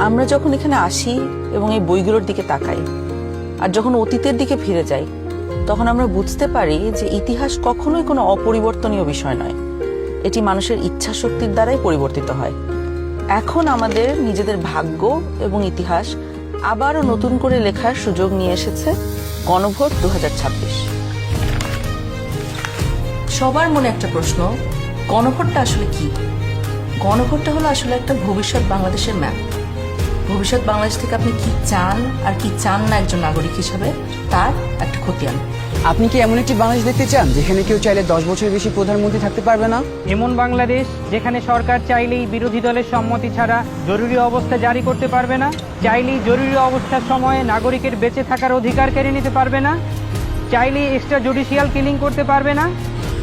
আমরা যখন এখানে আসি এবং এই বইগুলোর দিকে তাকাই আর যখন অতীতের দিকে ফিরে যাই তখন আমরা বুঝতে পারি যে ইতিহাস কখনোই কোনো অপরিবর্তনীয় বিষয় নয়, এটি মানুষের ইচ্ছা শক্তির দ্বারাই পরিবর্তিত হয়। এখন আমাদের নিজেদের ভাগ্য এবং ইতিহাস আবারও নতুন করে লেখার সুযোগ নিয়ে এসেছে গণভোট 2026। সবার মনে একটা প্রশ্ন, গণভোটটা আসলে কি? গণভোটটা হলো আসলে একটা ভবিষ্যৎ বাংলাদেশের ম্যাপ। ভবিষ্যৎ বাংলাদেশ থেকে আপনি কি চান আর কি চান না একজন নাগরিক হিসাবে তার একটা খতিয়ান। আপনি কি এমন একটি বাংলাদেশ দেখতে চান যেখানে কেউ চাইলে 10 বছরের বেশি প্রধানমন্ত্রী থাকতে পারবে না? এমন বাংলাদেশ যেখানে সরকার চাইলেই বিরোধী দলের সম্মতি ছাড়া জরুরি অবস্থা জারি করতে পারবে না, চাইলেই জরুরি অবস্থার সময়ে নাগরিকের বেঁচে থাকার অধিকার কেড়ে নিতে পারবে না, চাইলেই এক্সট্রা জুডিশিয়াল কিলিং করতে পারবে না?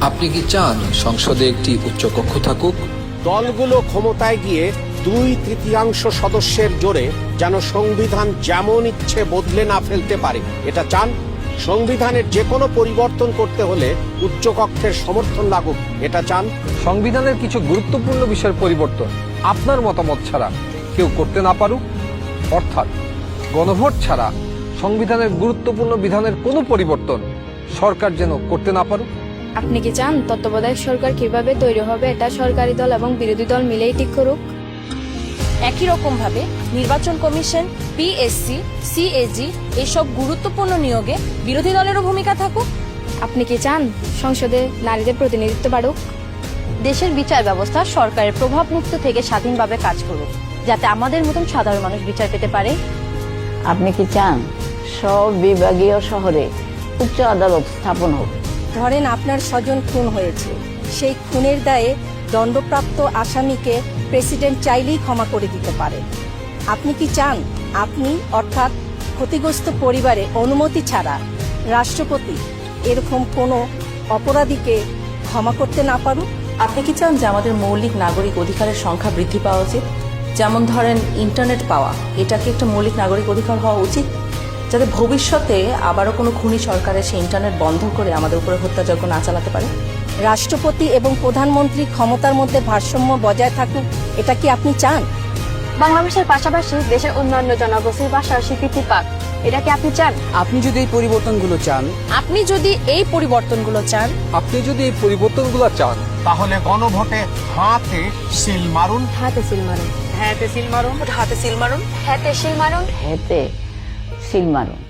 আপনি কি চান সংসদে একটি উচ্চকক্ষ থাকুক? দলগুলো ক্ষমতায় গিয়ে 2/3 সদস্যের জোরে যেন সংবিধান যেমন ইচ্ছে বদলে না ফেলতে পারে, এটা চান? সংবিধানের যে কোনো পরিবর্তন করতে হলে উচ্চকক্ষের সমর্থন লাগুক, এটা চান? সংবিধানের কিছু গুরুত্বপূর্ণ বিষয়ের পরিবর্তন আপনার মতামত ছাড়া কেউ করতে না পারুক, অর্থাৎ গণভোট ছাড়া সংবিধানের গুরুত্বপূর্ণ বিধানের কোনো পরিবর্তন সরকার যেন করতে না পারুক। আপনি কি চান তত্ত্বাবধায়ক সরকার কিভাবে তৈরি হবে এটা সরকারি দল এবং বিরোধী দল মিলেই ঠিক করুক? একই রকম ভাবে নির্বাচন কমিশন, পিএসসি, সিএজি এসব গুরুত্বপূর্ণ নিয়োগে বিরোধী দলেরও ভূমিকা থাকুক? আপনি কি চান সংসদে নারীদের প্রতিনিধিত্ব বাড়ুক? দেশের বিচার ব্যবস্থা সরকারের প্রভাব মুক্ত থেকে স্বাধীনভাবে কাজ করুক, যাতে আমাদের মতন সাধারণ মানুষ বিচার পেতে পারে? আপনি কি চান সব বিভাগীয় শহরে উচ্চ আদালত স্থাপন হোক? ধরেন আপনার স্বজন খুন হয়েছে, সেই খুনের দায়ে দণ্ডপ্রাপ্ত আসামিকে প্রেসিডেন্ট চাইলেই ক্ষমা করে দিতে পারেন। আপনি কি চান আপনি অর্থাৎ ক্ষতিগ্রস্ত পরিবারে অনুমতি ছাড়া রাষ্ট্রপতি এরকম কোনো অপরাধীকে ক্ষমা করতে না পারুক? আপনি কি চান যে আমাদের মৌলিক নাগরিক অধিকারের সংখ্যা বৃদ্ধি পাওয়া উচিত? যেমন ধরেন ইন্টারনেট পাওয়া, এটাকে একটা মৌলিক নাগরিক অধিকার হওয়া উচিত, যাতে ভবিষ্যতে আবারও কোনো খুনি সরকারের সেই ইন্টারনেট বন্ধ করে আমাদের উপরে হত্যাযজ্ঞ না চালাতে পারে। রাষ্ট্রপতি এবং প্রধানমন্ত্রী ক্ষমতার মধ্যে ভারসাম্য বজায় থাকুক, এটা কি আপনি চান? বাংলা ভাষার পাশাপাশি দেশের অন্যান্য জনগোষ্ঠীর ভাষার স্বীকৃতি পাক, এটা কি আপনি চান? আপনি যদি এই পরিবর্তনগুলো চান, আপনি যদি এই পরিবর্তনগুলো চান, তাহলে গণভোটে হাতে সিল মারুন। হাতে সিল মারুন। হ্যাঁতে সিল মারুন, হাতে সিল মারুন, হাতে সিল মারুন। হেতে সিল মারুন।